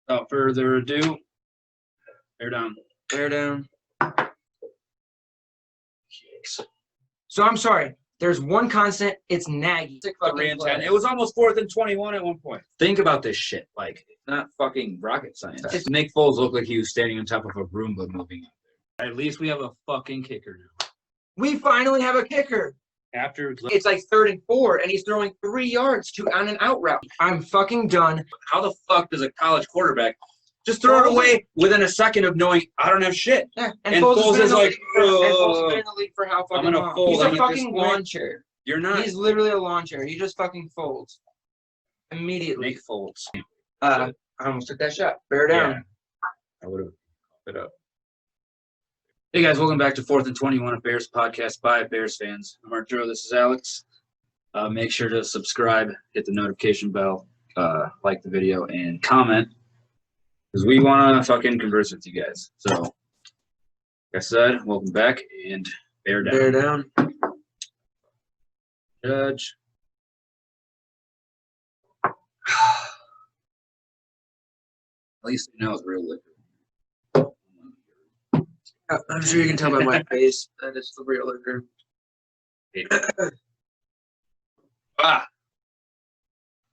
Without further ado, bear down. Bear down. So I'm sorry. There's one constant. It's Nagy. 3 and 10. It was almost 4th and 21 at one point. Think about this shit. Like, it's not fucking rocket science. It's Nick Foles looked like he was standing on top of a Roomba moving up there. At least we have a fucking kicker now. We finally have a kicker. After it's like 3rd and 4, and he's throwing 3 yards on an out route. I'm fucking done. How the fuck does a college quarterback just throw it away within a second of knowing I don't have shit? Yeah, and Foles is like, Foles has been in the league for how fucking long? Fold. He's a fucking lawn chair. You're not. He's literally a lawn chair. He just fucking folds immediately. Nick Foles. I almost took that shot. Bear down. Yeah. I would have it up. Hey guys, welcome back to 4th and 21, a Bears podcast by Bears fans. I'm Arturo. This is Alex. Make sure to subscribe, hit the notification bell, like the video, and comment because we want to fucking converse with you guys. So, like I said, welcome back and bear down. Bear down. Judge. At least you know it's real liquor. I'm sure you can tell by my face that it's the real liquor. All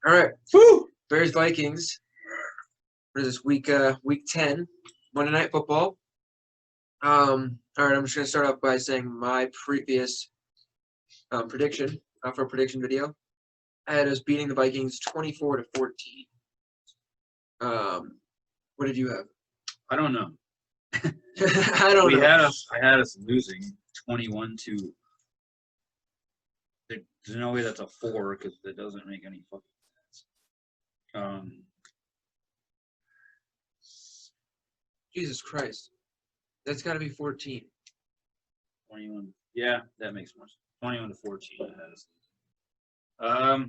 right. Woo! Bears Vikings. What is this week 10, Monday Night Football. All right, I'm just gonna start off by saying my previous prediction for a prediction video. I had us beating the Vikings 24-14. What did you have? I don't know. I don't know. I had us losing 21 to. There's no way that's a 4 because that doesn't make any fucking sense. Jesus Christ, that's got to be 14. 21. Yeah, that makes more sense. 21 to 14. I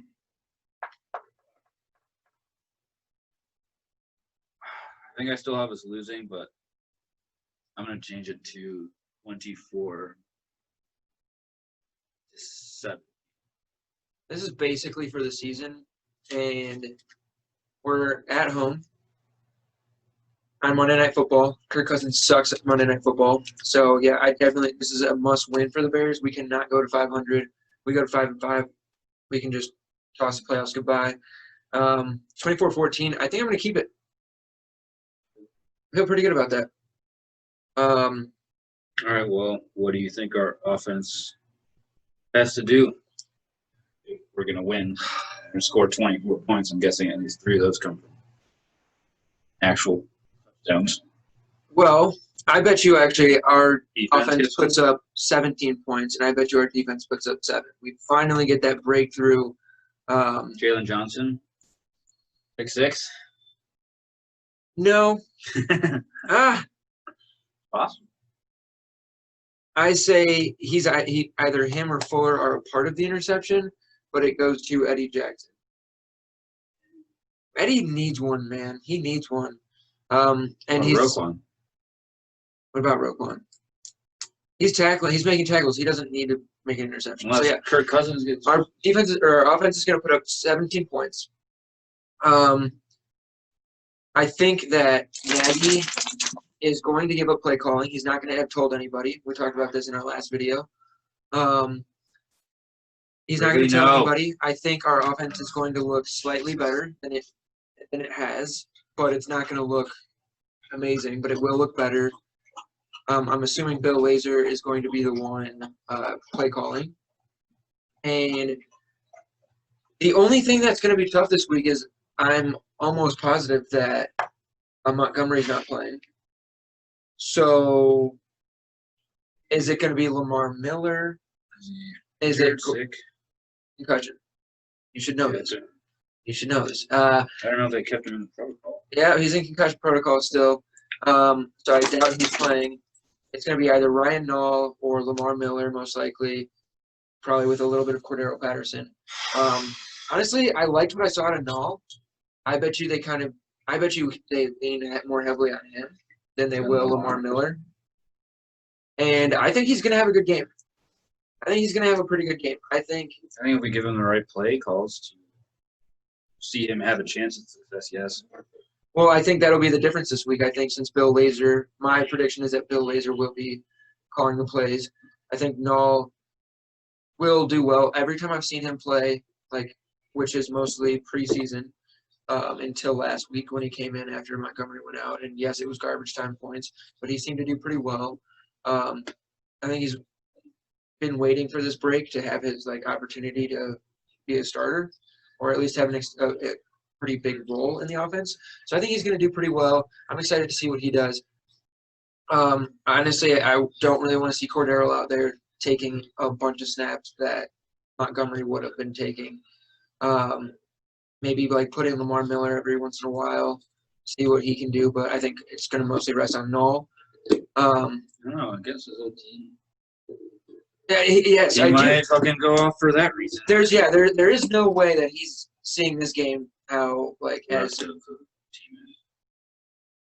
think I still have us losing, but I'm going to change it to 24-7. This is basically for the season, and we're at home on Monday Night Football. Kirk Cousins sucks at Monday Night Football. So, yeah, this is a must-win for the Bears. We cannot go to 500. We go to 5-5. We can just toss the playoffs goodbye. 24-14, I think I'm going to keep it. I feel pretty good about that. All right, well, what do you think our offense has to do? If we're going to win and score 24 points. I'm guessing at least 3 of those come from actual touchdowns. Well, I bet you actually our Defense offense puts up 17 points, and I bet you our defense puts up 7. We finally get that breakthrough. Jalen Johnson, 6'6". No. Awesome. I say either him or Fuller are a part of the interception, but it goes to Eddie Jackson. Eddie needs one, man. He needs one. And Roquan. What about Roquan? He's tackling. He's making tackles. He doesn't need to make an interception. Unless so yeah, Kirk Cousins gets our offense is going to put up 17 points. I think that Nagy is going to give up play calling. He's not going to have told anybody. We talked about this in our last video. He's not going to tell anybody. I think our offense is going to look slightly better than it has, but it's not going to look amazing, but it will look better. I'm assuming Bill Lazor is going to be the one play calling. And the only thing that's going to be tough this week is I'm almost positive that Montgomery's not playing. So is it going to be Lamar Miller? Is it sick? Concussion. You should know this. You should know this. I don't know if they kept him in the protocol. Yeah, he's in concussion protocol still. So I doubt he's playing. It's going to be either Ryan Nall or Lamar Miller, most likely, probably with a little bit of Cordero Patterson. Honestly, I liked what I saw out of Nall. I bet you they lean more heavily on him than they will Lamar Miller. And I think he's going to have a good game. I think he's going to have a pretty good game. I think if we give him the right play calls to see him have a chance at success, yes. Well, I think that'll be the difference this week. I think since Bill Lazor, my prediction is that Bill Lazor will be calling the plays. I think Null will do well. Every time I've seen him play, which is mostly preseason, until last week when he came in after Montgomery went out. And yes, it was garbage time points, but he seemed to do pretty well. I think he's been waiting for this break to have his opportunity to be a starter, or at least have a pretty big role in the offense. So I think he's going to do pretty well. I'm excited to see what he does. Honestly, I don't really want to see Cordero out there taking a bunch of snaps that Montgomery would have been taking. Maybe putting Lamar Miller every once in a while, see what he can do. But I think it's going to mostly rest on Null. I don't know. I guess his old team. Yeah, yes, he might fucking go off for that reason. There is no way that he's seeing this game how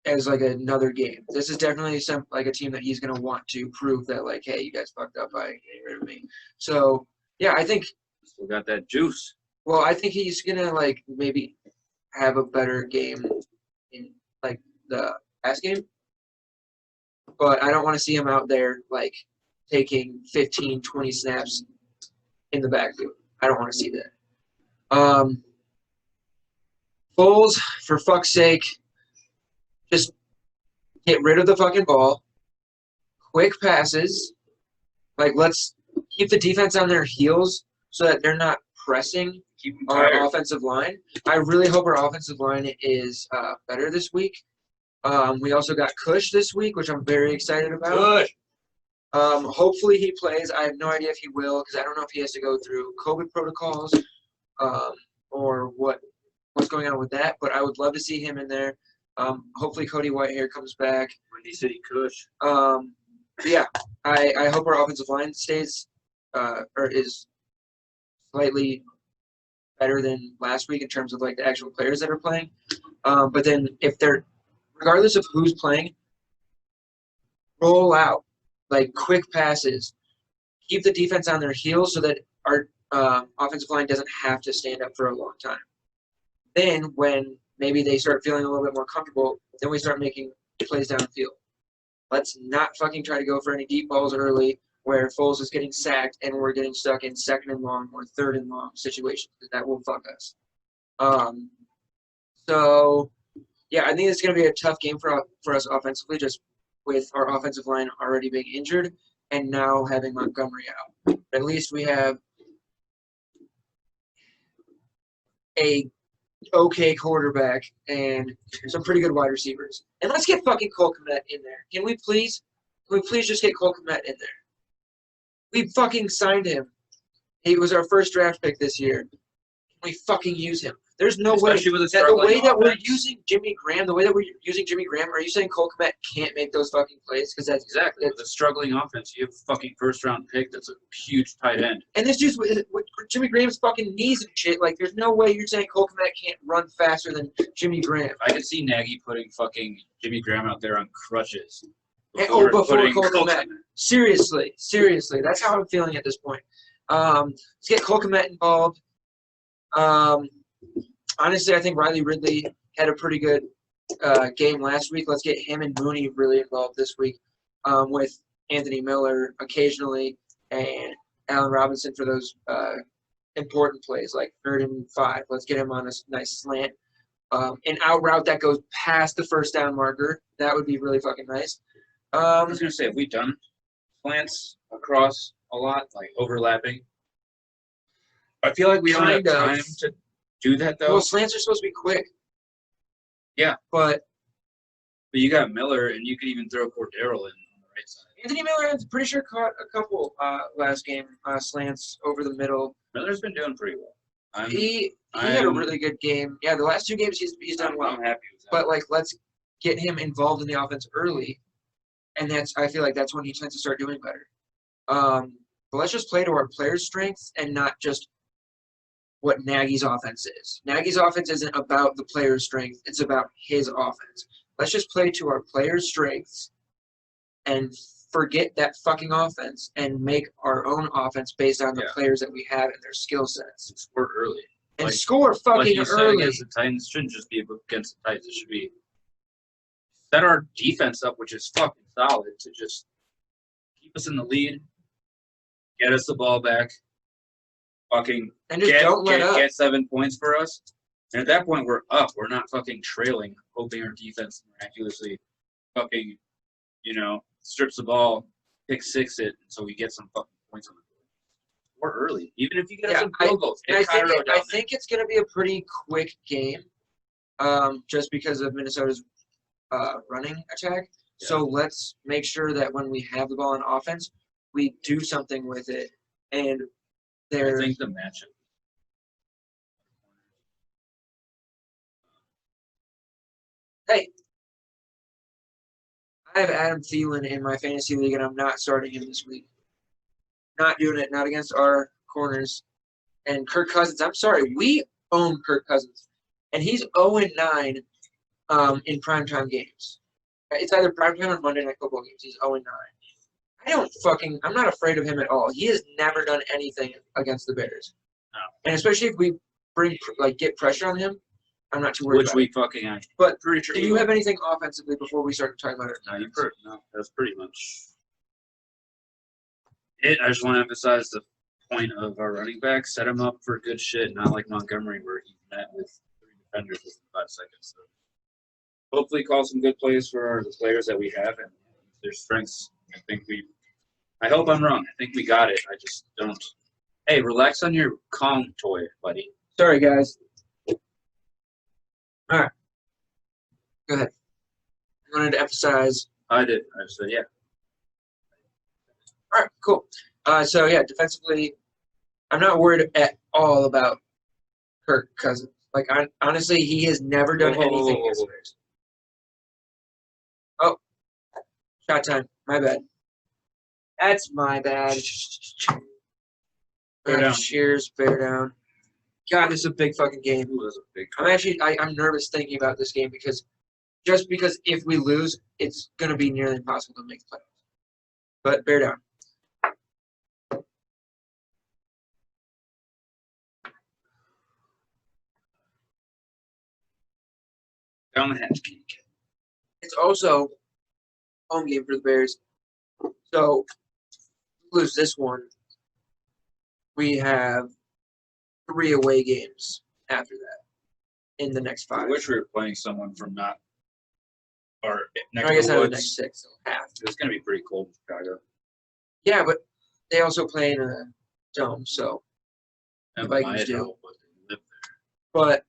as another game. This is definitely a team that he's gonna want to prove that hey, you guys fucked up by getting rid of me. So yeah, I think still got that juice. Well, I think he's gonna maybe have a better game in the last game, but I don't want to see him out there taking 15, 20 snaps in the backfield. I don't want to see that. Foles, for fuck's sake, just get rid of the fucking ball. Quick passes. Let's keep the defense on their heels so that they're not pressing our offensive line. I really hope our offensive line is better this week. We also got Cush this week, which I'm very excited about. Good. Hopefully he plays. I have no idea if he will because I don't know if he has to go through COVID protocols or what's going on with that. But I would love to see him in there. Hopefully Cody Whitehair comes back. Windy City Kush. Yeah, I hope our offensive line stays or is slightly better than last week in terms of the actual players that are playing. But then if they're regardless of who's playing, roll out quick passes, keep the defense on their heels so that our offensive line doesn't have to stand up for a long time. Then when maybe they start feeling a little bit more comfortable, then we start making plays downfield. Let's not fucking try to go for any deep balls early where Foles is getting sacked and we're getting stuck in second and long or third and long situations because that will fuck us. So, yeah, I think it's going to be a tough game for us offensively, just with our offensive line already being injured and now having Montgomery out. At least we have a okay quarterback and some pretty good wide receivers. And let's get fucking Cole Kmet in there. Can we please just get Cole Kmet in there? We fucking signed him. He was our first draft pick this year. Can we fucking use him? There's no Especially way with that the way that we're offense. using Jimmy Graham, are you saying Cole Kmet can't make those fucking plays? Because that's Exactly. With a struggling offense, you have a fucking first-round pick that's a huge tight end. And this dude's with Jimmy Graham's fucking knees and shit. There's no way you're saying Cole Kmet can't run faster than Jimmy Graham. I could see Nagy putting fucking Jimmy Graham out there on crutches. Before putting Cole Cole Kmet. Seriously. That's how I'm feeling at this point. Let's get Cole Kmet involved. Honestly, I think Riley Ridley had a pretty good game last week. Let's get him and Mooney really involved this week with Anthony Miller occasionally and Allen Robinson for those important plays like 3rd and 5. Let's get him on a nice slant. An out route that goes past the first down marker. That would be really fucking nice. I was going to say, have we done slants across a lot, overlapping? I feel like we don't have time to do that, though. Well, slants are supposed to be quick. Yeah. But you got Miller, and you could even throw Cordero in on the right side. Anthony Miller, I'm pretty sure, caught a couple last game, slants over the middle. Miller's been doing pretty well. He had a really good game. Yeah, the last 2 games he's done well. I'm happy with that. But, let's get him involved in the offense early, and I feel like that's when he tends to start doing better. But let's just play to our players' strengths and not just what Nagy's offense is. Nagy's offense isn't about the player's strength. It's about his offense. Let's just play to our players' strengths and forget that fucking offense and make our own offense based on the players that we have and their skill sets. And score early. And score fucking you early. Against the Titans, it shouldn't just be against the Titans. It should be set our defense up, which is fucking solid, to just keep us in the lead, get us the ball back, fucking And just don't let up. Get 7 points for us. And at that point, we're up. We're not fucking trailing, hoping our defense miraculously fucking, strips the ball, pick six it, so we get some fucking points on the board. Or early. Even if you get some field goals. I think it's going to be a pretty quick game just because of Minnesota's running attack. Yeah. So let's make sure that when we have the ball on offense, we do something with it. And I think the matchup. Hey, I have Adam Thielen in my fantasy league, and I'm not starting him this week. Not doing it, not against our corners. And Kirk Cousins, I'm sorry, we own Kirk Cousins. And he's 0-9 in primetime games. It's either primetime or Monday Night Football games. He's 0-9. I'm not afraid of him at all. He has never done anything against the Bears. No. And especially if we get pressure on him, I'm not too worried about it. Which we fucking are. But do you have anything offensively before we start talking about it? No, that's pretty much it. I just want to emphasize the point of our running back. Set him up for good shit, not like Montgomery where he met with 3 defenders within 5 seconds. So hopefully call some good plays for the players that we have and their strengths. I hope I'm wrong. I think we got it. I just don't. Hey, relax on your Kong toy, buddy. Sorry, guys. All right. Go ahead. I wanted to emphasize. I did. I said, yeah. All right, cool. Defensively, I'm not worried at all about Kirk Cousins. Honestly, he has never done anything against Bears. Oh, shot time. My bad. That's my bad. Bear down. Cheers, bear down. God, this is a big fucking game. I'm nervous thinking about this game because if we lose, it's going to be nearly impossible to make the playoffs. But bear down. Down the hatch, geek. It's also home game for the Bears. So, lose this one. We have 3 away games after that in the next 5. I wish we were playing someone from not our next I guess to not the the next 6, so half. It's going to be pretty cold in Chicago. Yeah, but they also play in a dome, so the Vikings do. But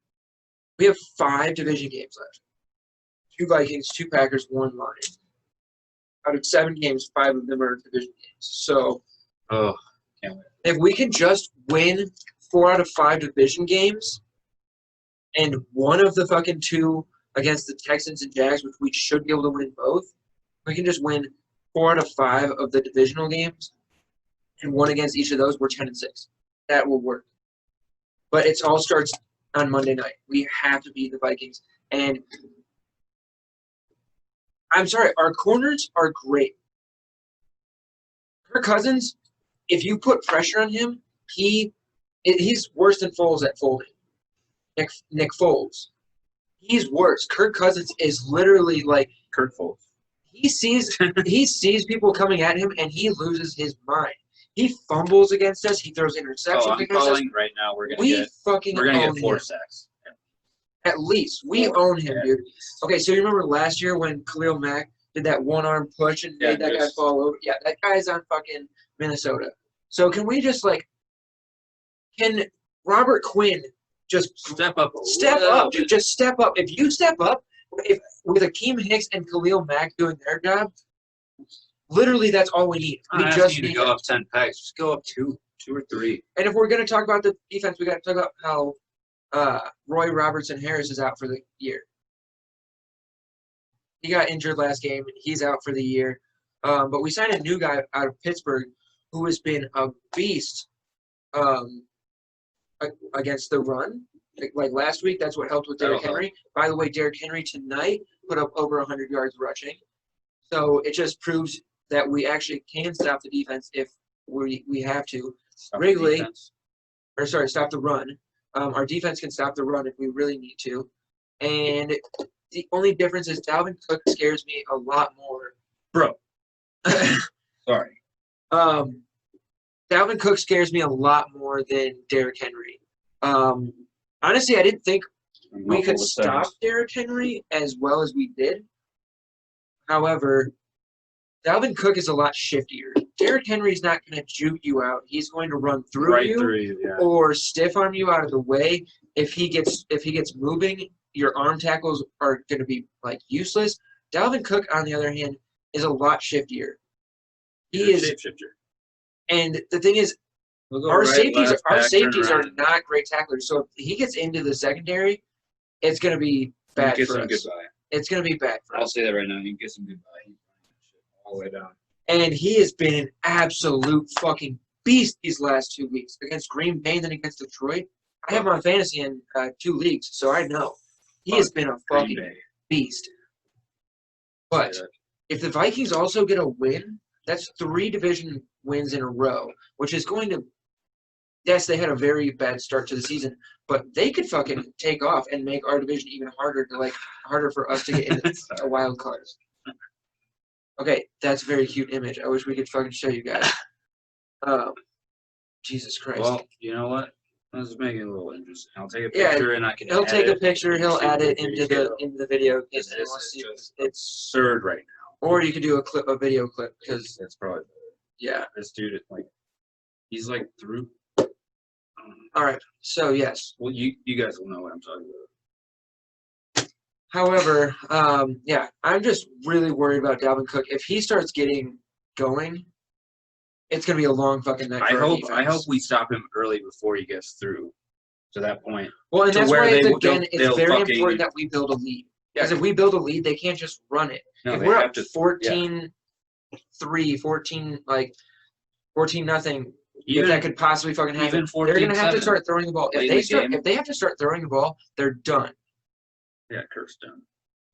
we have 5 division games left. 2 Vikings, 2 Packers, 1 Lions. Out of 7 games, 5 of them are division games. So, can't wait. If we can just win 4 out of 5 division games, and one of the fucking 2 against the Texans and Jags, which we should be able to win both, we can just win 4 out of 5 of the divisional games, and 1 against each of those, we're 10-6. That will work. But it all starts on Monday night. We have to beat the Vikings. And I'm sorry, our corners are great. Kirk Cousins, if you put pressure on him, he's worse than Foles at folding. Nick Foles. He's worse. Kirk Cousins is literally like Kirk Foles. He sees people coming at him and he loses his mind. He fumbles against us. He throws interceptions against us. Right now. We're gonna get 4 sacks. At least we own him, dude. Okay, so you remember last year when Khalil Mack did that 1-arm push and made that guy fall over? Yeah, that guy's on fucking Minnesota. So can we just can Robert Quinn just step up? Step up, dude. Just step up. If you step up, with Akeem Hicks and Khalil Mack doing their job, literally that's all we need. We just need to go up 10 pegs. Just go up 2 or 3. And if we're going to talk about the defense, we got to talk about how Roy Robertson Harris is out for the year. He got injured last game. He's out for the year. But we signed a new guy out of Pittsburgh who has been a beast against the run. Like last week, that's what helped with Derrick Henry. By the way, Derrick Henry tonight put up over 100 yards rushing. So it just proves that we actually can stop the defense if we have to. Stop the run. Our defense can stop the run if we really need to. And the only difference is Dalvin Cook scares me a lot more. Bro. Sorry. Dalvin Cook scares me a lot more than Derrick Henry. Honestly, I didn't think we could stop Derrick Henry as well as we did. However, Dalvin Cook is a lot shiftier. Derrick Henry's not going to juke you out. He's going to run through you or stiff arm you out of the way. If he gets moving, your arm tackles are going to be like useless. Dalvin Cook, on the other hand, is a lot shiftier. He is shapeshifter. And the thing is, our safeties are not great tacklers. So if he gets into the secondary, it's going to be bad for us. Goodbye. It's going to be bad for us. I'll say that right now. You can get some goodbye. He's all the way down. And he has been an absolute fucking beast these last 2 weeks against Green Bay and then against Detroit. I have him on fantasy in 2 leagues, so I know he has been a fucking beast. But if the Vikings also get a win, that's 3 division wins in a row, which is going to – yes, they had a very bad start to the season, but they could fucking take off and make our division even harder for us to get into a wild cards. Okay, that's a very cute image. I wish we could fucking show you guys. Jesus Christ. Well, you know what? Let's make it a little interesting. I'll take a picture and I can. He'll take a picture. He'll add it into the video. It's absurd right now. Or you could do a video clip because that's probably better. Yeah. This dude, he's through. All right. So yes. Well, you guys will know what I'm talking about. However, I'm just really worried about Dalvin Cook. If he starts getting going, it's gonna be a long fucking night. I hope we stop him early before he gets through to that point. Well, and that's why it's very important that we build a lead. Because if we build a lead, they can't just run it. No, if we're up to 14-3, 14 nothing, if that could possibly fucking happen, they're gonna have to start throwing the ball. If they have to start throwing the ball, they're done. Yeah, Kirk's done.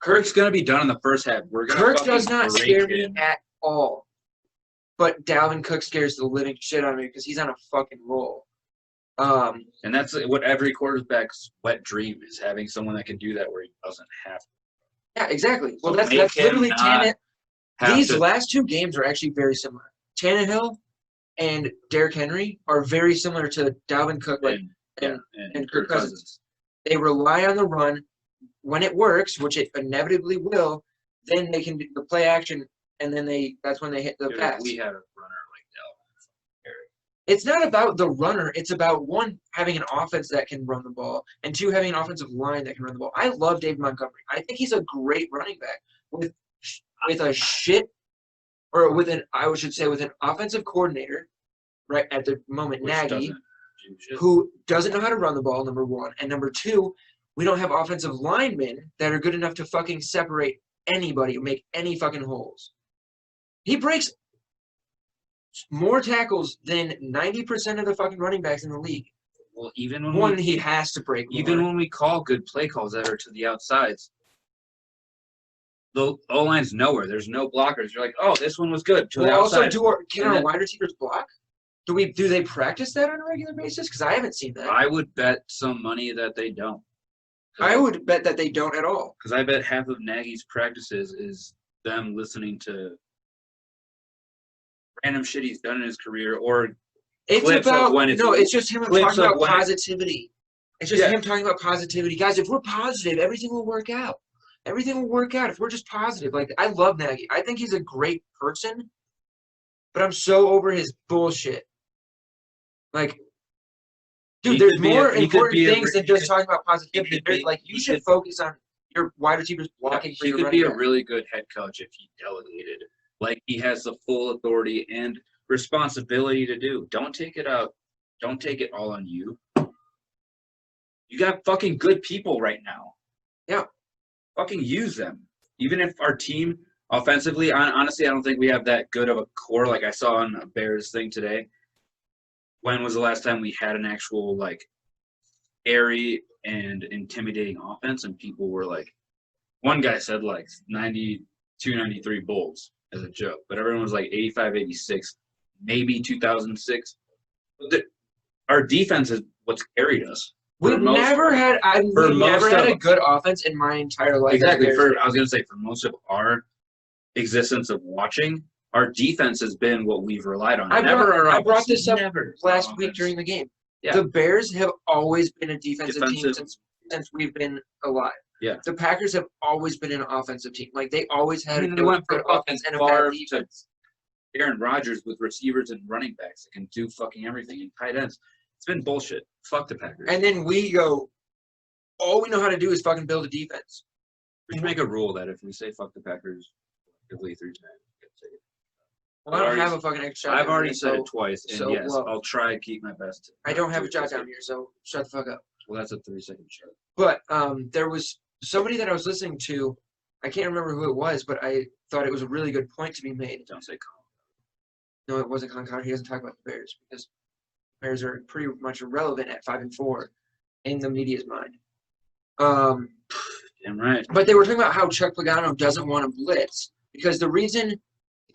Kirk's gonna be done in the first half. Kirk does not scare me at all. But Dalvin Cook scares the living shit out of me because he's on a fucking roll. And that's what every quarterback's wet dream is, having someone that can do that where he doesn't have to. Yeah, exactly. Well, that's literally Tannehill. These last 2 games are actually very similar. Tannehill and Derrick Henry are very similar to Dalvin Cook and Kirk Cousins. They rely on the run. When it works, which it inevitably will, then they can do the play action, and then that's when they hit the pass. We had a runner like Dalvin. It's not about the runner. It's about, 1, having an offense that can run the ball, and 2, having an offensive line that can run the ball. I love David Montgomery. I think he's a great running back with an offensive coordinator, right at the moment, Nagy, who doesn't know how to run the ball, number 1. And number 2, we don't have offensive linemen that are good enough to fucking separate anybody, make any fucking holes. He breaks more tackles than 90% of the fucking running backs in the league. Well, even when he has to break more. Even when we call good play calls that are to the outsides, the O-line's nowhere. There's no blockers. You're like, oh, this one was good. To the outside. Also, can our wide receivers block? Do they practice that on a regular basis? Because I haven't seen that. I would bet some money that they don't. I would bet that they don't at all. Because I bet half of Nagy's practices is them listening to random shit he's done in his career, or it's just him talking about positivity. It's just him talking about positivity. Guys, if we're positive, everything will work out. Everything will work out if we're just positive. I love Nagy. I think he's a great person, but I'm so over his bullshit. Dude, there's more important things than just talking about positivity. You should focus on your wide receivers blocking for your running back. He could be a really good head coach if he delegated. He has the full authority and responsibility to do. Don't take it out. Don't take it all on you. You got fucking good people right now. Yeah. Fucking use them. Even if our team offensively, honestly, I don't think we have that good of a core like I saw on a Bears thing today. When was the last time we had an actual, airy and intimidating offense and people were one guy said 92, 93 Bulls as a joke, but everyone was 85, 86, maybe 2006. Our defense is what's carried us. I've never had a good offense in my entire life. Exactly. I was gonna say for most of our existence of watching, our defense has been what we've relied on. I brought this up last week during the game. Yeah. The Bears have always been a defensive team since we've been alive. Yeah. The Packers have always been an offensive team. Like they always had they went for offense and a bad defense. Aaron Rodgers with receivers and running backs that can do fucking everything and tight ends. It's been bullshit. Fuck the Packers. And then we go, all we know how to do is fucking build a defense. We should make a rule that if we say fuck the Packers collectively 3 times, well, I don't have a fucking extra shot. I've already said it twice, and yes, I'll try to keep my best. I don't have a shot down here, so shut the fuck up. Well, that's a 3-second shot. But there was somebody that I was listening to. I can't remember who it was, but I thought it was a really good point to be made. Don't say Colin. No, it wasn't Colin Cowherd. He doesn't talk about the Bears because the Bears are pretty much irrelevant at 5-4 in the media's mind. Damn right. But they were talking about how Chuck Pagano doesn't want to blitz because the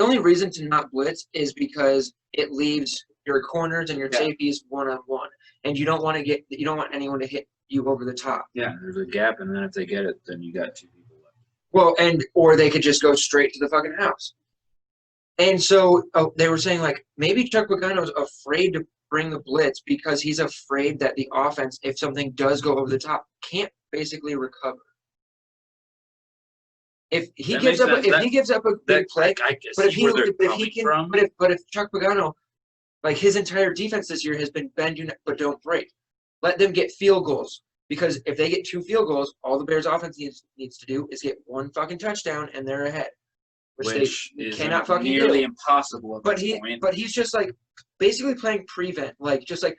only reason to not blitz is because it leaves your corners and your safeties one-on-one, and you don't want anyone to hit you over the top. Yeah, there's a gap, and then if they get it, then you got 2 people left. Well, or they could just go straight to the fucking house. And so they were saying, like, maybe Chuck Pagano's afraid to bring the blitz because he's afraid that the offense, if something does go over the top, can't basically recover. If he gives up a big play, but if Chuck Pagano, like his entire defense this year has been bend but don't break, let them get field goals because if they get 2 field goals, all the Bears offense needs to do is get 1 fucking touchdown and they're ahead, which they is cannot fucking nearly do. impossible. At this point. But he's just like basically playing prevent, like just like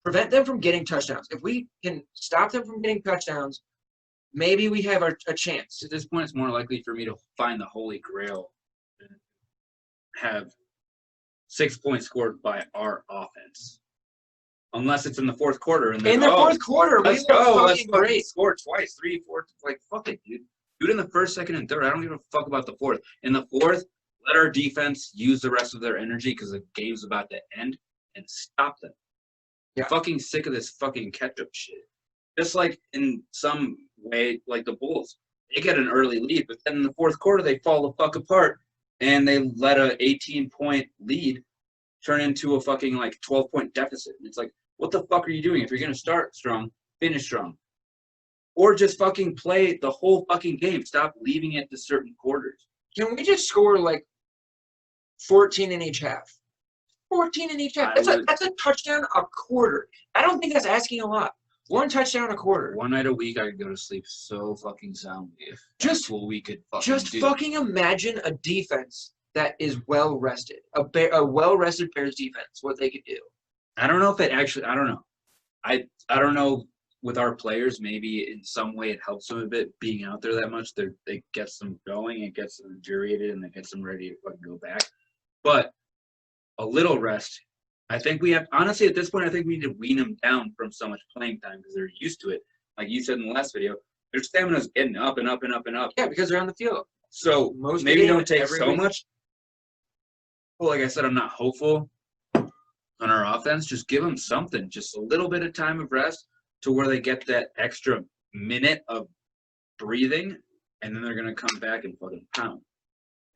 prevent them from getting touchdowns. If we can stop them from getting touchdowns. Maybe we have a chance. At this point, it's more likely for me to find the Holy Grail and have 6 points scored by our offense. Unless it's in the fourth quarter. And then, fourth quarter, let's go. Let's fucking score twice, 3, 4. Like, fuck it, dude. Do it in the first, second, and third. I don't give a fuck about the fourth. In the fourth, let our defense use the rest of their energy because the game's about to end and stop them. Yeah. I'm fucking sick of this fucking ketchup shit. Just like in some way, like the Bulls, they get an early lead, but then in the fourth quarter they fall the fuck apart, and they let a 18-point lead turn into a fucking like 12-point deficit. And it's like, what the fuck are you doing? If you're gonna start strong, finish strong, or just fucking play the whole fucking game. Stop leaving it to certain quarters. Can we just score like 14 in each half? 14 in each half. That's a touchdown a quarter. I don't think that's asking a lot. 1 touchdown a quarter. One night a week, I could go to sleep so fucking soundly if that's what we could fucking do. Fucking imagine a defense that is well rested. A well rested Bears defense. What they could do. I don't know if it actually. I don't know. I don't know with our players. Maybe in some way it helps them a bit being out there that much. They gets them going. It gets them infuriated and it gets them ready to fucking go back. But a little rest. I think we have, honestly, at this point, I think we need to wean them down from so much playing time because they're used to it. Like you said in the last video, their stamina's getting up and up and up and up. Yeah, because they're on the field. So maybe don't take so much. Well, like I said, I'm not hopeful on our offense. Just give them something, just a little bit of time of rest to where they get that extra minute of breathing, and then they're going to come back and fucking pound.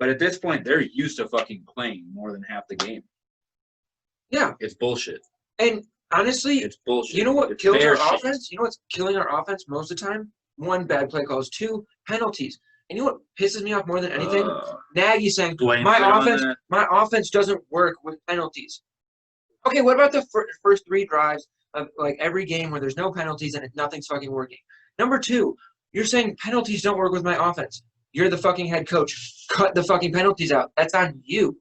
But at this point, they're used to fucking playing more than half the game. Yeah. It's bullshit. And honestly, it's bullshit. You know what kills our offense? You know what's killing our offense most of the time? 1, bad play calls. 2, penalties. And you know what pisses me off more than anything? Nagy saying, my offense doesn't work with penalties. Okay, what about the first 3 drives of like every game where there's no penalties and nothing's fucking working? Number 2, you're saying penalties don't work with my offense. You're the fucking head coach. Cut the fucking penalties out. That's on you.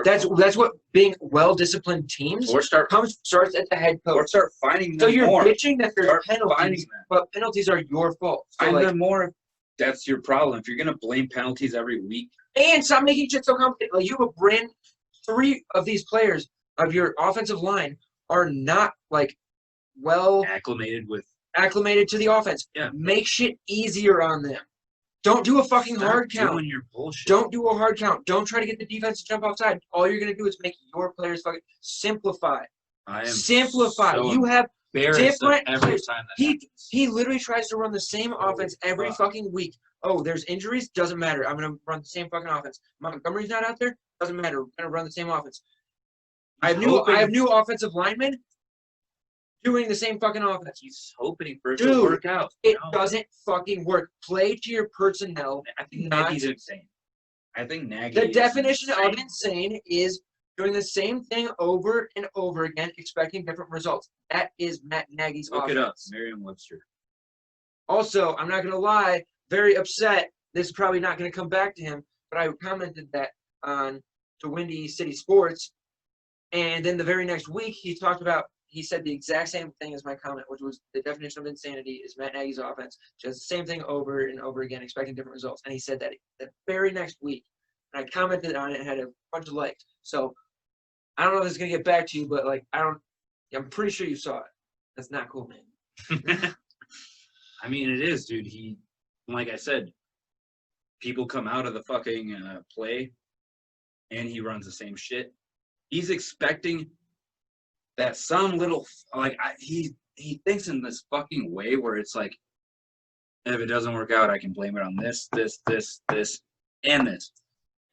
That's what being well-disciplined teams starts at the head coach. Or start finding them. So you're more. bitching that there's penalties, but penalties are your fault. So find them more. That's your problem. If you're gonna blame penalties every week, and stop making shit so complicated. Like you have a brand 3 of these players of your offensive line are not like well acclimated to the offense. Yeah. Make shit easier on them. Don't do a fucking hard count. Doing your bullshit. Don't do a hard count. Don't try to get the defense to jump outside. All you're going to do is make your players fucking simplify. Simplify. You have embarrassed different every players. time that He happens. he literally tries to run the same offense every fuck. fucking week. Oh, there's injuries, doesn't matter. I'm gonna run the same fucking offense. Montgomery's not out there, doesn't matter. We're gonna run the same offense. I have new offensive linemen doing the same fucking offense. He's hoping for it Dude, to work out. It doesn't fucking work. Play to your personnel. I think not- Nagy's insane. I think Nagy The is definition insane. of insane is doing the same thing over and over again, expecting different results. That is Matt Nagy's Look offense. it up, Merriam-Webster. Also, I'm not going to lie, very upset. This is probably not going to come back to him, but I commented that on to Windy City Sports. And then the very next week, he said the exact same thing as my comment, which was the definition of insanity is Matt Nagy's offense. Just the same thing over and over again, expecting different results. And he said that the very next week. And I commented on it and had a bunch of likes. So I don't know if this is going to get back to you, but I'm pretty sure you saw it. That's not cool, man. I mean, it is, dude. Like I said, people come out of the fucking play, and he runs the same shit. He's expecting that some little he thinks in this fucking way where it's like, if it doesn't work out, I can blame it on this, and this.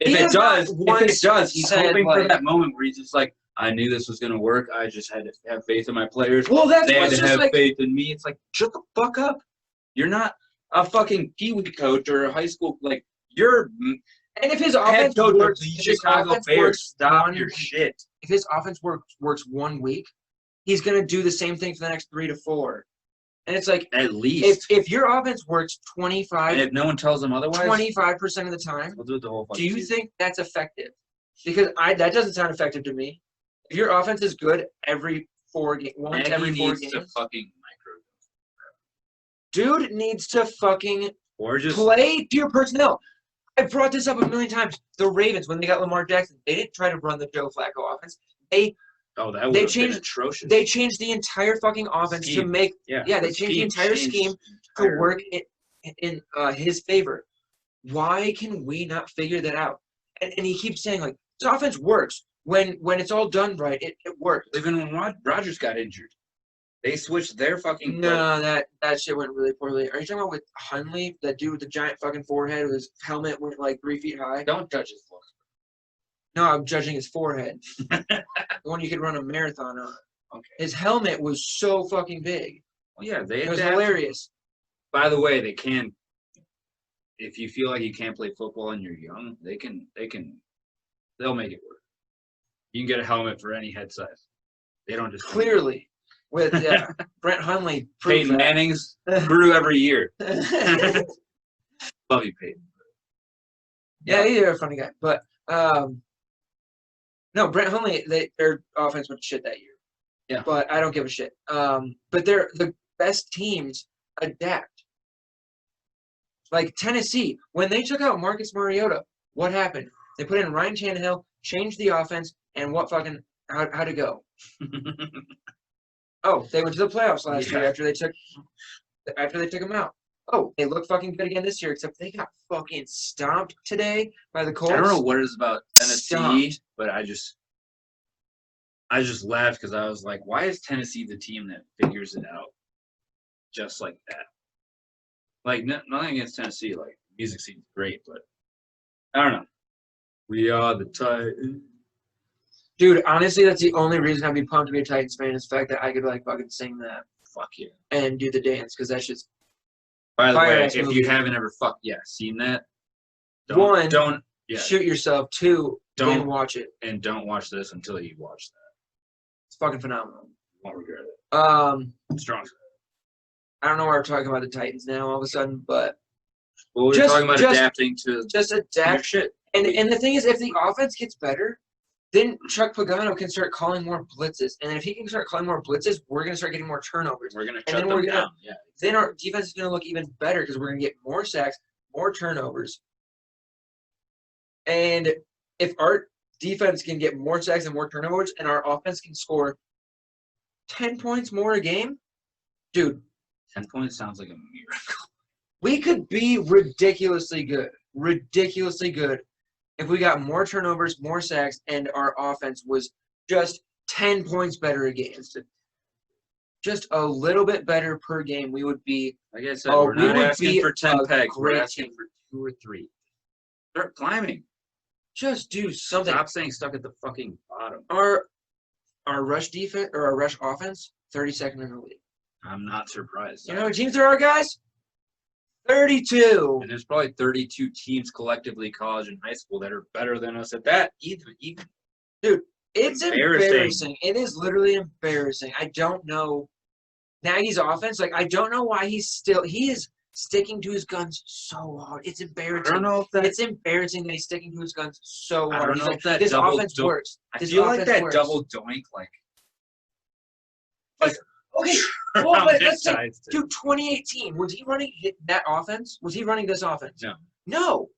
If it does, he's hoping for that moment where he's just like, I knew this was gonna work. I just had to have faith in my players. Well, that's they had what's to just have like faith in me. It's like, shut the fuck up. You're not a fucking peewee coach or a high school you're and if his head offense coach works, of the if his Chicago offense Bears. works Stop one your week- shit. If his offense works 1 week, he's gonna do the same thing for the next 3 to 4. And it's like At least. if your offense works And if no one tells him otherwise, 25% of the time, we'll do it the whole fucking do you season. think that's effective? Because that doesn't sound effective to me. If your offense is good every 4 games, once every 4 needs games, to fucking dude needs to fucking or just play to your personnel. I've brought this up a million times. The Ravens, when they got Lamar Jackson, they didn't try to run the Joe Flacco offense. They that would have been atrocious. They changed the entire fucking offense to make they changed the entire scheme to work in his favor. Why can we not figure that out? And he keeps saying like this offense works when it's all done right. It works. Even when Rodgers got injured, they switched their fucking play. No, that shit went really poorly. Are you talking about with Hundley, that dude with the giant fucking forehead with his helmet went like 3 feet high? Don't judge his looks. No, I'm judging his forehead. The one you could run a marathon on. Okay. His helmet was so fucking big. Well, yeah, It was hilarious. By the way, they can. If you feel like you can't play football and you're young, they'll make it work. You can get a helmet for any head size. They don't just Clearly. With Brent Hundley. Peyton Manning's grew every year. Love you, Peyton. Yeah, you're a funny guy. But no, Brent Hundley, their offense went to shit that year. Yeah. But I don't give a shit. But the best teams adapt. Like Tennessee, when they took out Marcus Mariota, what happened? They put in Ryan Tannehill, changed the offense, and how'd it go? Oh, they went to the playoffs last year after they took him out. Oh, they look fucking good again this year, except they got fucking stomped today by the Colts. I don't know what it is about Tennessee, Stomped. but I just laughed because I was like, why is Tennessee the team that figures it out just like that? Like, nothing against Tennessee. Like, music seems great, but I don't know. We are the Titans. Dude, honestly, that's the only reason I'd be pumped to be a Titans fan is the fact that I could like fucking sing that Fuck yeah. and do the dance because that's just By the way, Fire-ass if movie. you haven't ever seen that, One, don't shoot yourself. 2, then watch it. and don't watch this until you watch that. It's fucking phenomenal. You won't regret it. Strong. I don't know why we're talking about the Titans now all of a sudden, but Well, we're talking about adapting to just your adapt. shit. And the thing is, if the offense gets better, then Chuck Pagano can start calling more blitzes. And then if he can start calling more blitzes, we're going to start getting more turnovers. We're gonna And shut then them we're gonna- down. Yeah. Then our defense is going to look even better because we're going to get more sacks, more turnovers. And if our defense can get more sacks and more turnovers and our offense can score 10 points more a game, dude, 10 points sounds like a miracle. we could be ridiculously good. Ridiculously good if we got more turnovers, more sacks, and our offense was just 10 points better a game. just a little bit better per game, we would be. Like I said, we're we not would asking be for 10 a pegs. We're great asking team. for 2 or 3. Start climbing. Just do something. Stop saying stuck at the fucking bottom. Our rush defense or our rush offense, 32nd in the league. I'm not surprised. You know what teams there are, guys? 32. And there's probably 32 teams collectively, college and high school, that are better than us at that. Even. Dude, it's Embarrassing. embarrassing. It is literally embarrassing. I don't know. Nagy's offense, like, I don't know why he is sticking to his guns so hard. It's embarrassing. I don't know if that. It's embarrassing that he's sticking to his guns so hard. I don't He's know like, if that this double offense doink. works. I This feel like offense that works. double doink, like. Okay, well, but let's say, Traumatized. dude, 2018, was he running that offense? Was he running this offense? No. No.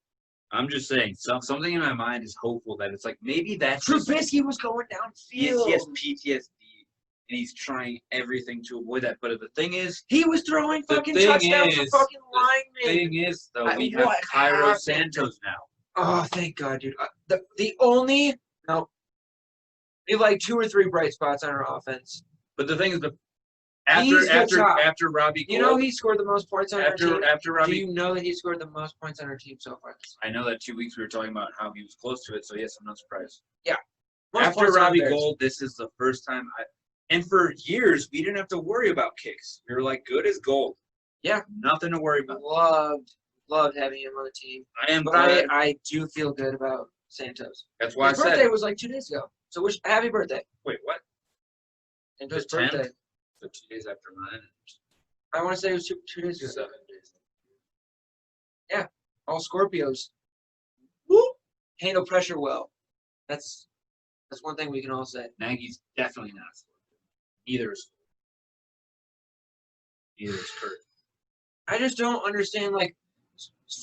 I'm just saying, something in my mind is hopeful that it's like maybe that's just Trubisky was going he downfield. has PTSD and he's trying everything to avoid that. But the thing is, He was throwing The fucking thing touchdowns to is- fucking the linemen. thing is, though, we have What Cairo happened? Santos now. Oh, thank God, dude. The only we have like 2 or 3 bright spots on our offense. But the thing is, He's the top. after Robbie Gould, You know he scored the most points on our team. after Do Robbie, you know that he scored the most points on our team so far? I know that 2 weeks we were talking about how he was close to it. So yes, I'm not surprised. Most After points on Robbie Bears. Gould, this is the first time and for years we didn't have to worry about kicks. We were like good as gold. Yeah. Nothing to worry about. Loved having him on the team. I am But glad. I do feel good about Santos. That's why His I birthday said. was like 2 days ago. So happy birthday. Wait, what? Santos' The 10th? birthday. So 2 days after mine. I want to say it was 2 days ago. 7 days. All Scorpios. Woo! Handle pressure well. That's one thing we can all say. Nagy's definitely not. Neither is. Neither is Kurt. I just don't understand. Like,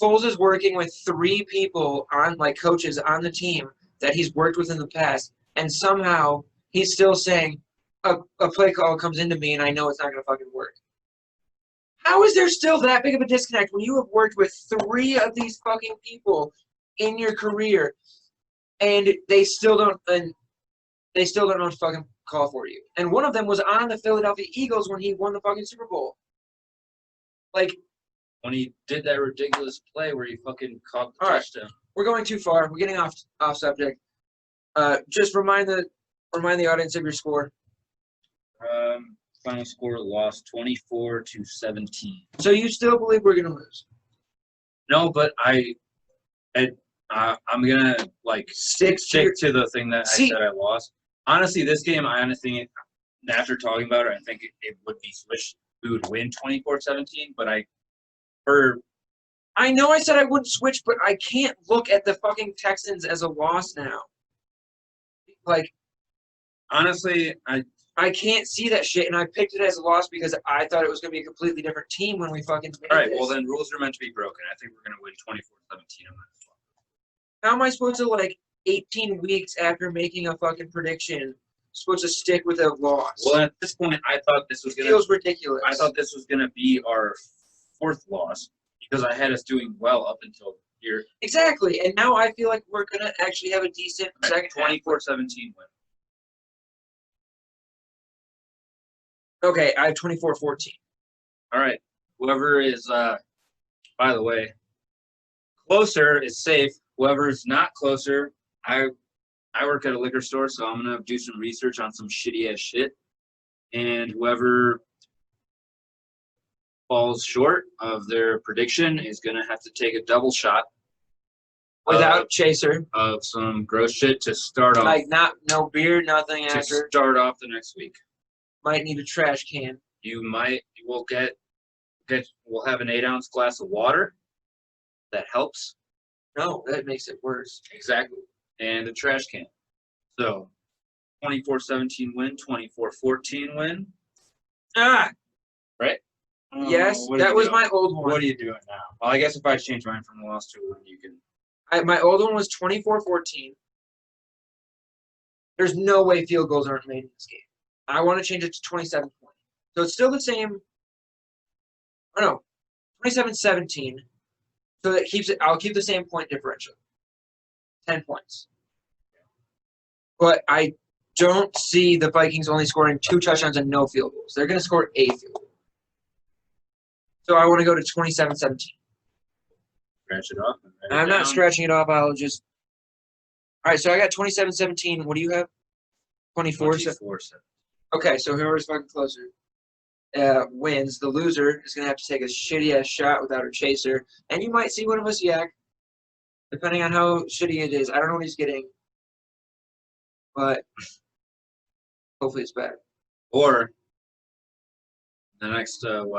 Foles is working with 3 people on, like, coaches on the team that he's worked with in the past, and somehow he's still saying a play call comes into me and I know it's not going to fucking work. How is there still that big of a disconnect when you have worked with 3 of these fucking people in your career, and they still don't know what to fucking call for you? And one of them was on the Philadelphia Eagles when he won the fucking Super Bowl. Like, When he did that ridiculous play where he fucking caught the All right. touchdown. we're going too far. We're getting off subject. Just remind the audience of your score. Final score lost 24-17. So you still believe we're gonna lose? No, but I'm gonna like stick to the thing that I said I lost. Honestly, this game, after talking about it, I think it would be switched. We would win 24-17, but I know I said I wouldn't switch, but I can't look at the fucking Texans as a loss now. Like, honestly, I can't see that shit, and I picked it as a loss because I thought it was going to be a completely different team when we fucking made all right. this. Well, then rules are meant to be broken. I think we're gonna win 24-17. How am I supposed to, like, 18 weeks after making a fucking prediction, supposed to stick with a loss? Well, at this point, I thought this was It feels ridiculous. I thought this was gonna be our 4th loss because I had us doing well up until here. Exactly, and now I feel like we're going to actually have a decent second half. 24-17 win. Okay, I have 24-14. All right. Whoever is, by the way, closer is safe. Whoever's not closer, I work at a liquor store, so I'm gonna do some research on some shitty ass shit. And whoever falls short of their prediction is gonna have to take a double shot Without chaser. of some gross shit to start off. Like, no beer, nothing to after. start off the next week. Might need a trash can. We'll have an 8-ounce glass of water. That helps. No, that makes it worse. Exactly. And a trash can. So 24-17 win, 24-14 win. Ah! Right? Yes, What are that you was doing? my old one. What are you doing now? Well, I guess if I change mine from a loss to a win, you can. My old one was 24-14. There's no way field goals aren't made in this game. I want to change it to 27 points. So it's still the same. Oh, no. 27-17. So that keeps it. I'll keep the same point differential. 10 points. But I don't see the Vikings only scoring 2 touchdowns and no field goals. They're going to score a field goal. So I want to go to 27-17. Scratch it off. I'm not scratching it off. I'll just. All right, so I got 27-17. What do you have? 24. 24-7. Okay, so whoever's fucking closer wins. The loser is going to have to take a shitty-ass shot without a chaser. And you might see one of us yak, depending on how shitty it is. I don't know what he's getting, but hopefully it's bad. Or the next, 3-4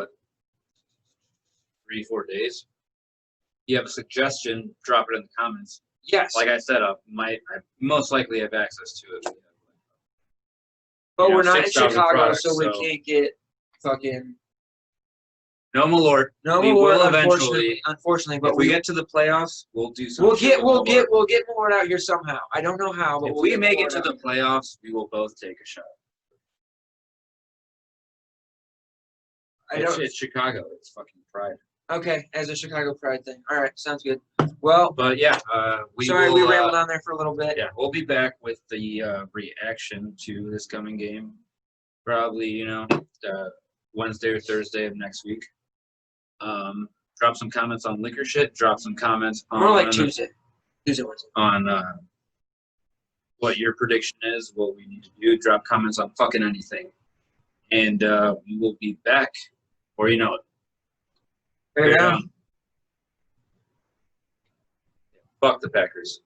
days, you have a suggestion, drop it in the comments. Yes. Like I said, I most likely have access to it. But you know, we're not in 6,000 Chicago, products, so we so- can't get fucking No Malort. no We more. will Unfortunately, but If we get to the playoffs, we'll do something. we'll get more out here somehow. I don't know how, but If we'll we get make more it to out the here. playoffs, we will both take a shot. It's Chicago. It's fucking pride. Okay, as a Chicago Pride thing. All right, sounds good. Well, But yeah, we rambled on there for a little bit. Yeah, we'll be back with the reaction to this coming game. Probably, Wednesday or Thursday of next week. Drop some comments on liquor shit. Drop some comments on More like Tuesday. Wednesday. on what your prediction is, what we need to do. Drop comments on fucking anything, and we will be back. Or you know it. Fair down. Fuck the Packers.